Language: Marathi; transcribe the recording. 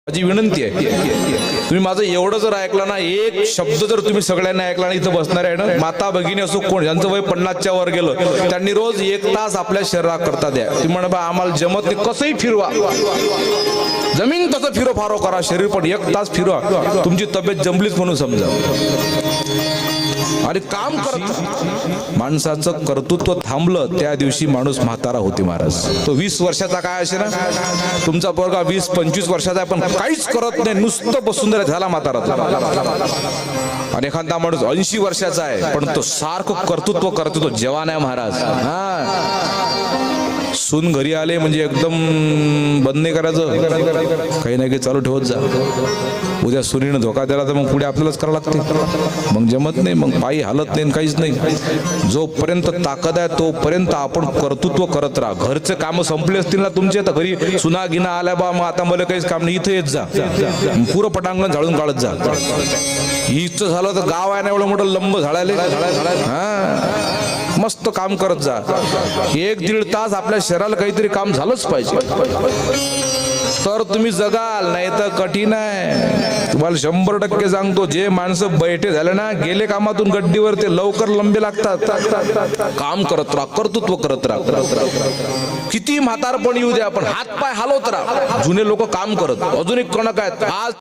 माझी विनंती आहे, तुम्ही माझं एवढं जर ऐकलं ना, एक शब्द जर तुम्ही सगळ्यांनी ऐकला ना, इथं बसणार आहे ना, माता भगिनी असो कोण, ज्यांचं वय 50च्या वर गेलं, त्यांनी रोज 1 तास आपल्या शरीराकरता द्या. तुम्ही म्हणा बा आम्हाला जमत नाही, कसंही फिरवा, जमीन तसं फिरो फारो करा, शरीर पण 1 तास फिरवा, तुमची तब्येत जमलीच म्हणून समजा. आणि काम करत माणसाचं कर्तृत्व थांबलं त्या दिवशी माणूस म्हातारा होते महाराज. तो 20 वर्षाचा काय असे ना, तुमचा पोरगा 20-25 वर्षाचा आहे पण काहीच करत नाही, नुसतं बसून झाला म्हातारा. आणि एखादा माणूस 80 वर्षाचा आहे पण तो सारखं कर्तृत्व करतो, तो जवान आहे महाराज. सून घरी आले म्हणजे एकदम बंद नाही करायचं, काही नाही काही चालू ठेवत जा. उद्या सुनीनं धोका दिला तर मग पुढे आपल्यालाच करावं लागते, मग जमत नाही, मग पायी हालत नाही, काहीच नाही. जोपर्यंत ताकद आहे तोपर्यंत आपण कर्तृत्व करत राहा. घरचे काम संपले असतील ना तुमचे, तर घरी सुना गिना आल्या बा, मग आता मला काहीच काम नाही, इथं येत जा, पुरं पटांगण झाडून काढत जा. इथं झालं तर गाव आहे ना एवढं मोठं लंब झाडायला, मस्त काम करत जा. 1-1.5 तास आपल्या शरीराला काहीतरी काम झालंच पाहिजे, तर तुम्ही जगाल, नाही तर कठीण आहे. तुम्हाला 100% सांगतो, जे माणसं बैठे झाले ना, गेले कामातून गड्डीवर, ते लवकर लंबे लागतात. काम करत राहा, कर्तृत्व करत राहा. किती म्हातारपण येऊ द्या, पण हात पाय हलवत राहा. जुने लोक काम करत, अजून एक कोणा काय आज